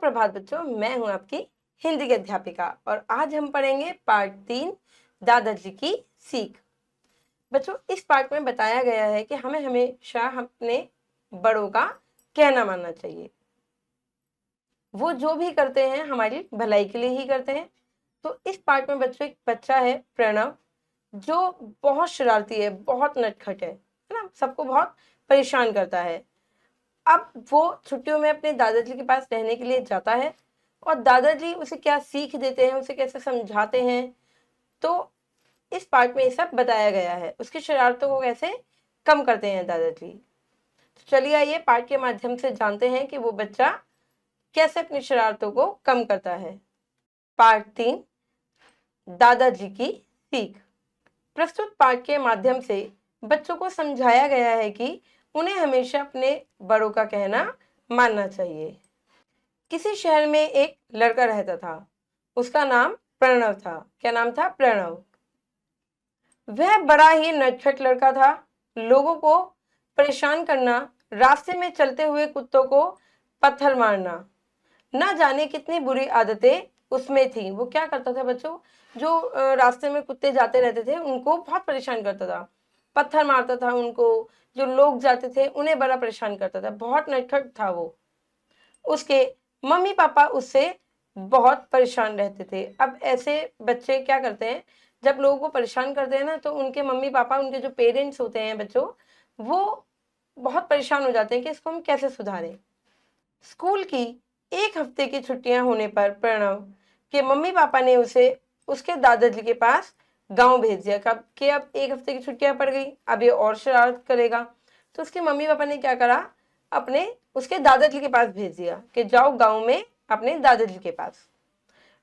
सुप्रभात बच्चों, मैं हूं आपकी हिंदी की अध्यापिका और आज हम पढ़ेंगे पार्ट 3 दादाजी की सीख। बच्चों, इस पार्ट में बताया गया है कि हमें हमेशा अपने बड़ों का कहना मानना चाहिए। वो जो भी करते हैं हमारी भलाई के लिए ही करते हैं। तो इस पार्ट में बच्चों एक बच्चा है प्रणव, जो बहुत शरारती है, बहुत नटखट है ना, सबको बहुत परेशान करता है। अब वो छुट्टियों में अपने दादाजी के पास रहने के लिए जाता है और दादाजी उसे क्या सीख देते हैं, उसे कैसे समझाते हैं, तो इस पार्ट में ये सब बताया गया है। उसकी शरारतों को कैसे कम करते हैं दादाजी। तो चलिए आइए पार्ट के माध्यम से जानते हैं कि वो बच्चा कैसे अपनी शरारतों को कम करता है। पार्ट 3 दादाजी की सीख। प्रस्तुत पाठ के माध्यम से बच्चों को समझाया गया है कि उन्हें हमेशा अपने बड़ों का कहना मानना चाहिए। किसी शहर में एक लड़का रहता था। उसका नाम प्रणव था। क्या नाम था? प्रणव। वह बड़ा ही नटखट लड़का था। लोगों को परेशान करना, रास्ते में चलते हुए कुत्तों को पत्थर मारना, ना जाने कितनी बुरी आदतें उसमें थी। वो क्या करता था बच्चों, जो रास्ते में कुत्ते जाते रहते थे उनको बहुत परेशान करता था, पत्थर मारता था उनको। जो लोग जाते थे उन्हें बड़ा परेशान करता था, बहुत नटखट था वो। उसके मम्मी पापा उससे बहुत परेशान रहते थे। अब ऐसे बच्चे क्या करते हैं, जब लोगों को परेशान करते हैं ना, तो उनके मम्मी पापा, उनके जो पेरेंट्स होते हैं बच्चों, वो बहुत परेशान हो जाते हैं कि इसको हम कैसे सुधारें। स्कूल की एक हफ्ते की छुट्टियां होने पर प्रणव के मम्मी पापा ने उसे उसके दादाजी के पास गांव भेज दिया। कब कि अब एक हफ्ते की छुट्टियां पड़ गई, अब ये और शरारत करेगा। तो उसके मम्मी पापा ने क्या करा, अपने उसके दादाजी के पास भेज दिया कि जाओ गांव में अपने दादाजी के पास।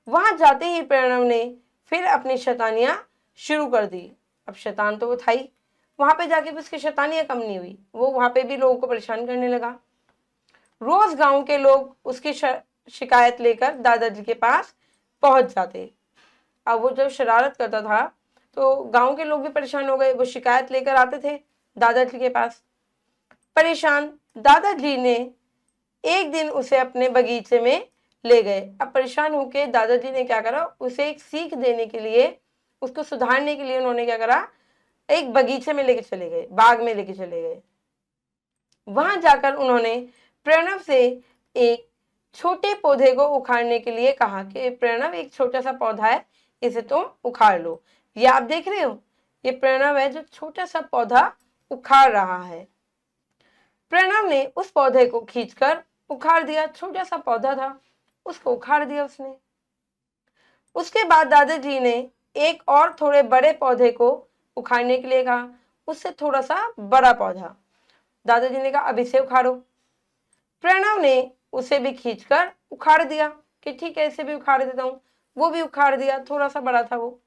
वहां जाते ही प्रणव ने फिर अपनी शैतानियां शुरू कर दी। अब शैतान तो वो था ही, वहां पे जाके भी उसकी शैतानियां कम नहीं हुई, वो वहां पे भी लोगों को परेशान करने लगा। रोज गांव के लोग उसकी शिकायत लेकर दादाजी के पास पहुंच जाते। अब वो जब शरारत करता था तो गांव के लोग भी परेशान हो गए, वो शिकायत लेकर आते थे दादाजी के पास। परेशान दादाजी ने एक दिन उसे अपने बगीचे में ले गए। अब परेशान होकर दादाजी ने क्या करा, उसे एक सीख देने के लिए, उसको सुधारने के लिए उन्होंने क्या करा, एक बगीचे में लेके चले गए, बाग में लेके चले गए। वहां जाकर उन्होंने प्रणव से एक छोटे पौधे को उखाड़ने के लिए कहा कि प्रणव, एक छोटा सा पौधा है, इसे तुम उखाड़ लो। ये आप देख रहे हो, ये प्रणव है जो छोटा सा पौधा उखाड़ रहा है। प्रणव ने उस पौधे को खींचकर उखाड़ दिया। छोटा सा पौधा था, उसको उखाड़ दिया उसने। उसके बाद दादाजी ने एक और थोड़े बड़े पौधे को उखाड़ने के लिए कहा, उससे थोड़ा सा बड़ा पौधा। दादाजी ने कहा, अब इसे उखाड़ो। प्रणव ने उसे भी खींचकर उखाड़ दिया कि ठीक है, इसे भी उखाड़ देता हूं। वो भी उखाड़ दिया, थोड़ा सा बड़ा था वो।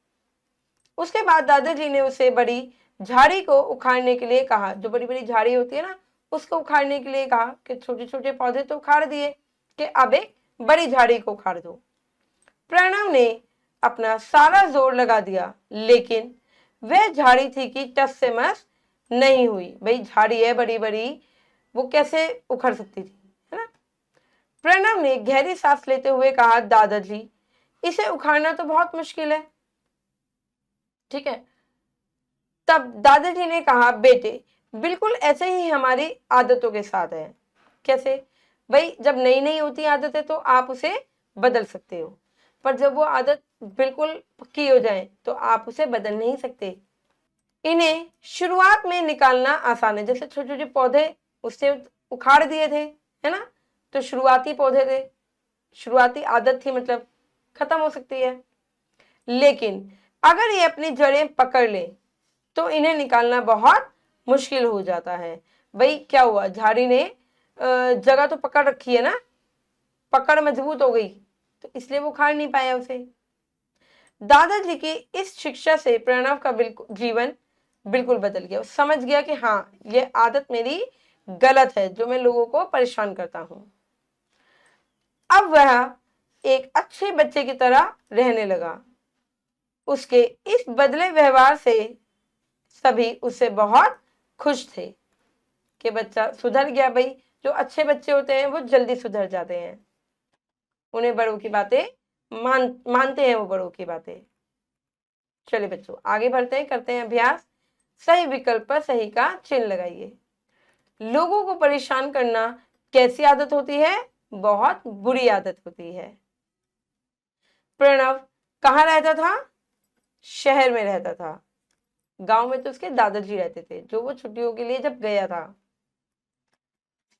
उसके बाद दादाजी ने उसे बड़ी झाड़ी को उखाड़ने के लिए कहा, जो बड़ी बड़ी झाड़ी होती है ना, उसको उखाड़ने के लिए कहा कि छोटे छोटे पौधे तो उखाड़ दिए, कि अब एक बड़ी झाड़ी को उखाड़ दो। प्रणव ने अपना सारा जोर लगा दिया, लेकिन वह झाड़ी थी कि टस से मस नहीं हुई। भाई झाड़ी है बड़ी बड़ी, वो कैसे उखड़ सकती थी, है ना। प्रणव ने गहरी सांस लेते हुए कहा, दादाजी, इसे उखाड़ना तो बहुत मुश्किल है। ठीक है। तब दादाजी ने कहा, बेटे, बिल्कुल ऐसे ही हमारी आदतों के साथ है। कैसे? भाई जब नई नई होती आदतें तो आप उसे बदल सकते हो, पर जब वो आदत बिल्कुल पक्की हो जाए तो आप उसे बदल नहीं सकते। इन्हें शुरुआत में निकालना आसान है। जैसे छोटे छोटे पौधे उससे उखाड़ दिए थे, है ना, तो शुरुआती पौधे थे, शुरुआती आदत थी, मतलब खत्म हो सकती है। लेकिन अगर ये अपनी जड़ें पकड़ ले तो इन्हें निकालना बहुत मुश्किल हो जाता है। भाई क्या हुआ, झाड़ी ने जगह तो पकड़ रखी है ना, पकड़ मजबूत हो गई, तो इसलिए वो उखाड़ नहीं पाया उसे। दादाजी की इस शिक्षा से प्रणव का जीवन बिल्कुल बदल गया। समझ गया कि हाँ, ये आदत मेरी गलत है, जो मैं लोगों को परेशान करता हूं। अब वह एक अच्छे बच्चे की तरह रहने लगा। उसके इस बदले व्यवहार से सभी उससे बहुत खुश थे कि बच्चा सुधर गया। भाई जो अच्छे बच्चे होते हैं वो जल्दी सुधर जाते हैं। उन्हें बड़ों की बातें मानते हैं वो बड़ों की बातें। चलिए बच्चों आगे बढ़ते हैं, करते हैं अभ्यास। सही विकल्प पर सही का चिन्ह लगाइए। लोगों को परेशान करना कैसी आदत होती है? बहुत बुरी आदत होती है। प्रणव कहाँ रहता था? शहर में रहता था। गांव में तो उसके दादाजी रहते थे, जो वो छुट्टियों के लिए जब गया था।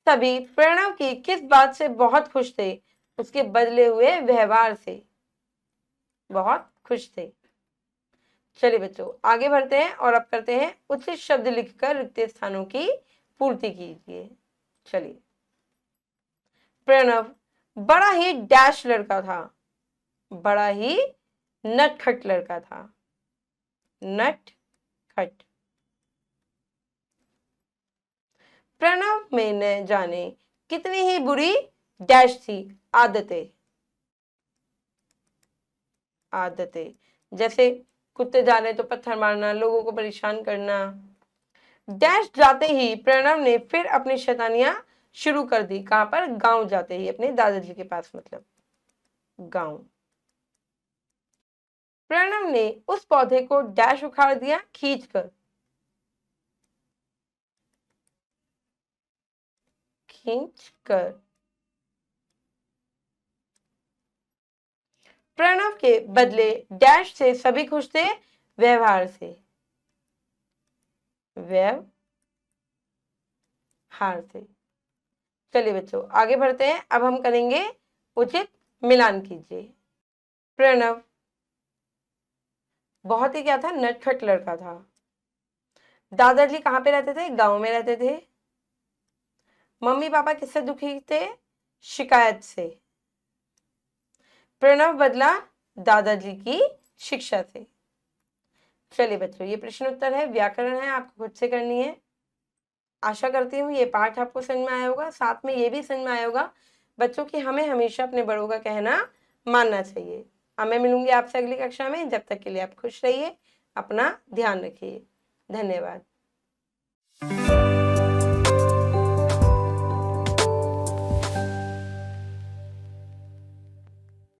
सभी प्रणव की किस बात से बहुत खुश थे? उसके बदले हुए व्यवहार से बहुत खुश थे। चलिए बच्चों आगे बढ़ते हैं और अब करते हैं उचित शब्द लिखकर रिक्त स्थानों की पूर्ति कीजिए। चलिए, प्रणव बड़ा ही डैश लड़का था। बड़ा ही नटखट लड़का था। नटखट। प्रणव में न जाने कितनी ही बुरी डैश थी आदतें। आदतें जैसे कुत्ते जा रहे तो पत्थर मारना, लोगों को परेशान करना। डैश जाते ही प्रणव ने फिर अपनी शैतानियां शुरू कर दी। कहां पर? गांव जाते ही, अपने दादाजी के पास, मतलब गांव। प्रणव ने उस पौधे को डैश उखाड़ दिया खींचकर। खींचकर। प्रणव के बदले डैश से सभी खुश थे व्यवहार से। व्यवहार से। चलिए बच्चों आगे बढ़ते हैं। अब हम करेंगे उचित मिलान कीजिए। प्रणव बहुत ही क्या था? नटखट लड़का था। दादाजी कहाँ पे रहते थे? गांव में रहते थे। मम्मी पापा किससे दुखी थे? शिकायत से। प्रणव बदला दादाजी की शिक्षा से। चलिए बच्चों ये प्रश्न उत्तर है, व्याकरण है, आपको खुद से करनी है। आशा करती हूँ ये पाठ आपको समझ में आया होगा। साथ में ये भी समझ में आया होगा बच्चों की हमें हमेशा अपने बड़ों का कहना मानना चाहिए। अब मैं मिलूंगी आपसे अगली कक्षा में। जब तक के लिए आप खुश रहिए, अपना ध्यान रखिए। धन्यवाद।